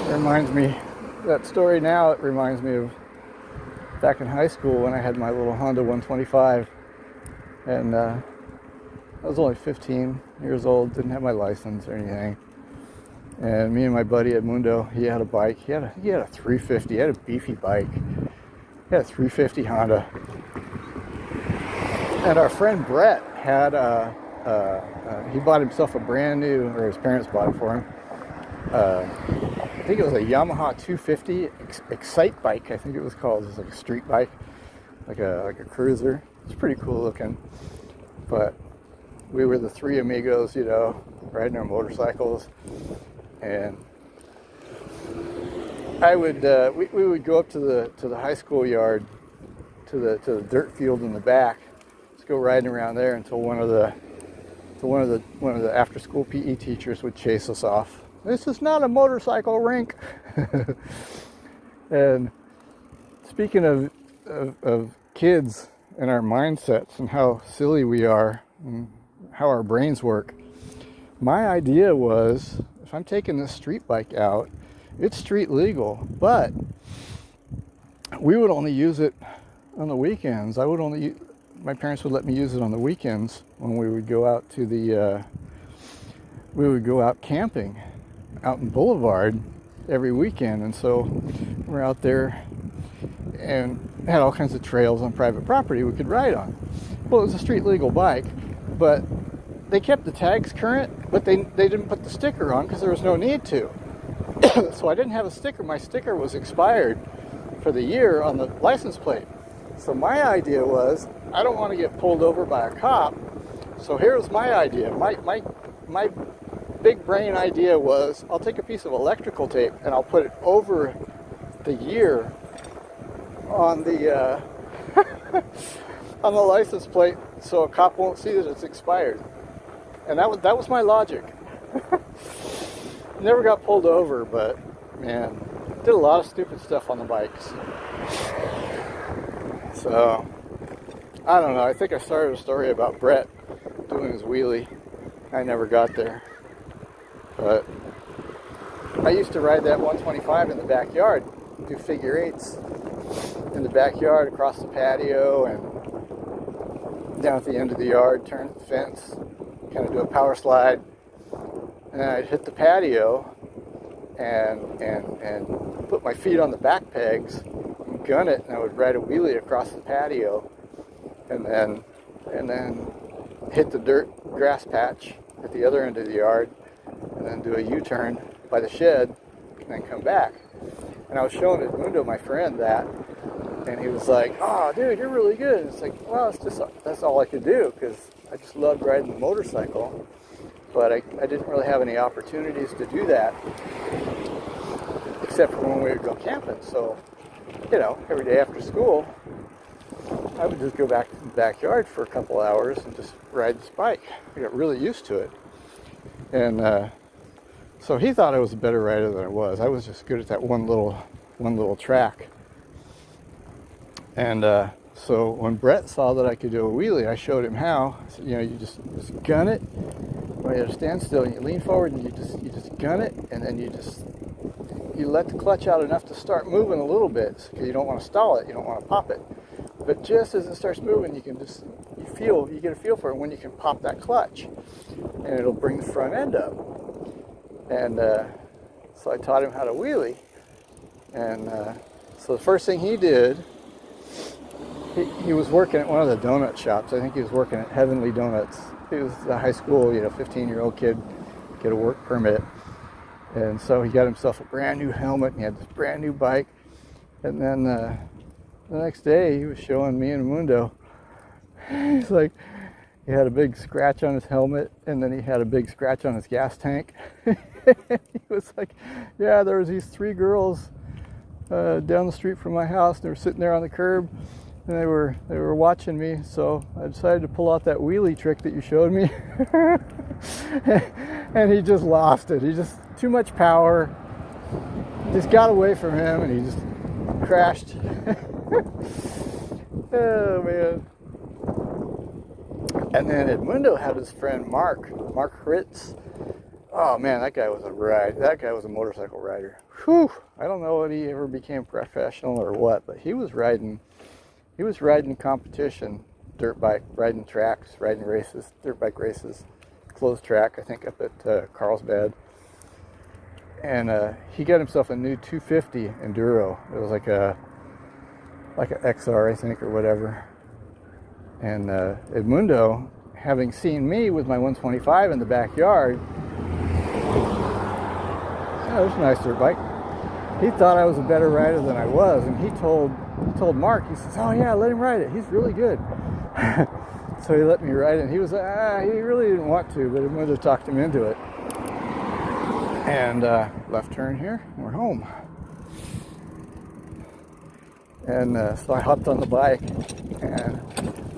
reminds me, that story now, it reminds me of back in high school when I had my little Honda 125. And I was only 15 years old, didn't have my license or anything. And me and my buddy Edmundo, he had a bike. He had a 350. He had a beefy bike. He had a 350 Honda. And our friend Brett had he bought himself a brand new, or his parents bought it for him. I think it was a Yamaha 250 Excite bike. I think it was called. It was like a street bike, like a cruiser. It's pretty cool looking. But we were the three amigos, riding our motorcycles. And I would we would go up to the high school yard, to the dirt field in the back. Just go riding around there until one of the after school PE teachers would chase us off. This is not a motorcycle rink. And speaking of kids and our mindsets and how silly we are and how our brains work, my idea was, if I'm taking this street bike out, it's street legal, but we would only use it on the weekends. My parents would let me use it on the weekends when we would go out camping out in Boulevard every weekend. And so we're out there and had all kinds of trails on private property we could ride on. Well, it was a street legal bike, but they kept the tags current, but they didn't put the sticker on because there was no need to. So I didn't have a sticker. My sticker was expired for the year on the license plate. So my idea was, I don't want to get pulled over by a cop. So here's my idea. My big brain idea was, I'll take a piece of electrical tape and I'll put it over the year on the on the license plate, so a cop won't see that it's expired. And that was my logic. Never got pulled over, but man, did a lot of stupid stuff on the bikes. So I don't know. I think I started a story about Brett doing his wheelie. I never got there, but I used to ride that 125 in the backyard, do figure eights in the backyard across the patio and down at the end of the yard, turn the fence, kind of do a power slide, and then I'd hit the patio and put my feet on the back pegs and gun it, and I would ride a wheelie across the patio and then hit the dirt grass patch at the other end of the yard and then do a U-turn by the shed and then come back. And I was showing Edmundo, my friend, that, and he was like, "Oh, dude, you're really good." And it's like, well, that's all I could do, because I just loved riding the motorcycle, but I didn't really have any opportunities to do that, except for when we would go camping. So, every day after school, I would just go back to the backyard for a couple hours and just ride this bike. I got really used to it. And so he thought I was a better rider than I was. I was just good at that one little track. And so when Brett saw that I could do a wheelie, I showed him how. I said, you just gun it when you're at a standstill, and you lean forward and you just gun it, and then you let the clutch out enough to start moving a little bit, because you don't want to stall it, you don't want to pop it. But just as it starts moving, you get a feel for it when you can pop that clutch, and it'll bring the front end up. And so I taught him how to wheelie. And so the first thing he did, he was working at one of the donut shops. I think he was working at Heavenly Donuts. He was a high school, 15-year-old kid, get a work permit. And so he got himself a brand new helmet, and he had this brand new bike. And then the next day, he was showing me and Mundo. He's like, he had a big scratch on his helmet, and then he had a big scratch on his gas tank. He was like, yeah, there was these three girls down the street from my house. They were sitting there on the curb, and they were watching me. So I decided to pull out that wheelie trick that you showed me. And he just lost it. He just, too much power. Just got away from him, and he just crashed. Oh man. And then Edmundo had his friend Mark Ritz. Oh man, that guy was a ride. That guy was a motorcycle rider. Whew! I don't know if he ever became professional or what, but he was riding. He was riding competition, dirt bike, riding tracks, riding races, dirt bike races, closed track. I think up at Carlsbad. And he got himself a new 250 Enduro. It was like an XR, I think, or whatever. And Edmundo, having seen me with my 125 in the backyard, oh, there's a nice dirt bike. He thought I was a better rider than I was, and he told Mark, he says, "Oh yeah, let him ride it. He's really good." So he let me ride it. And he was, he really didn't want to, but Edmundo talked him into it. And left turn here, and we're home. And so I hopped on the bike, and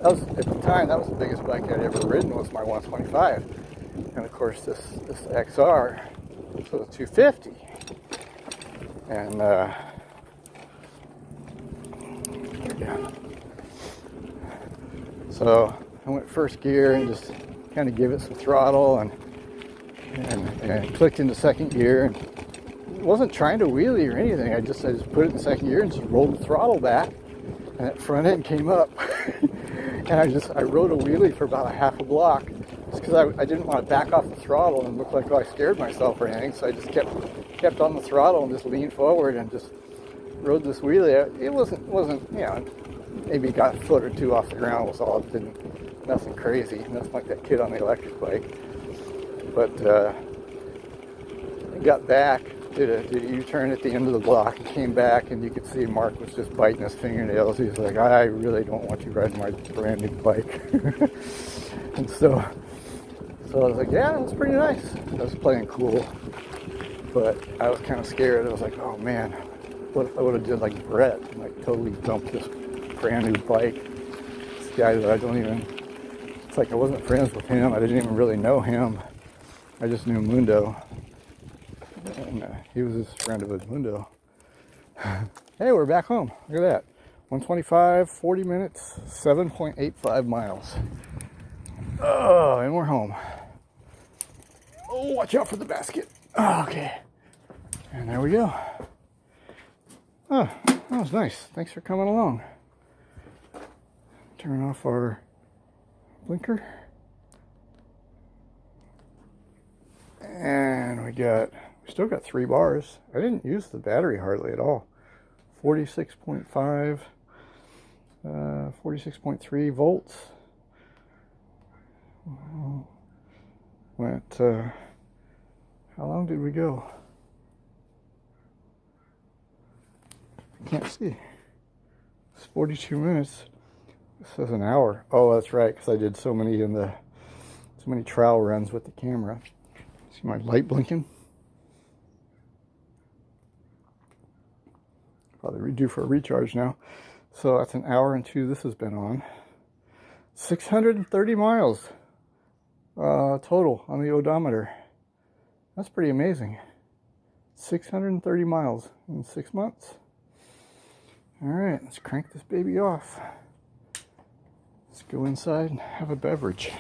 that was, at the time, that was the biggest bike I'd ever ridden, was my 125. And of course, this XR was a 250. And so I went first gear and just kind of gave it some throttle and clicked into second gear, and wasn't trying to wheelie or anything. I just put it in second gear and just rolled the throttle back, and that front end came up. And I rode a wheelie for about a half a block, just because I didn't want to back off the throttle and look like, oh, I scared myself or anything. So I just kept on the throttle and just leaned forward and just rode this wheelie. It wasn't maybe got a foot or two off the ground was all. It didn't, nothing crazy, nothing like that kid on the electric bike. But I got back, did a U-turn at the end of the block, and came back, and you could see Mark was just biting his fingernails. He was like, "I really don't want you riding my brand new bike." And so I was like, "Yeah, it was pretty nice." I was playing cool, but I was kind of scared. I was like, "Oh man, what if I would have did like Brett, and like totally dumped this brand new bike? This guy that I don't even." It's like I wasn't friends with him. I didn't even really know him. I just knew Mundo, and he was his friend of Edmundo. Hey, we're back home. Look at that. 125, 40 minutes, 7.85 miles. Oh, and we're home. Oh, watch out for the basket. Oh, okay. And there we go. Oh, that was nice. Thanks for coming along. Turn off our blinker. And we still got 3 bars. I didn't use the battery hardly at all. 46.5, 46.3 volts. Went, how long did we go? I can't see. It's 42 minutes. It says an hour. Oh, that's right, because I did so many trial runs with the camera. See my light blinking? Probably due for a recharge now. So that's an hour and 2 this has been on. 630 miles total on the odometer. That's pretty amazing. 630 miles in 6 months. All right, let's crank this baby off. Let's go inside and have a beverage.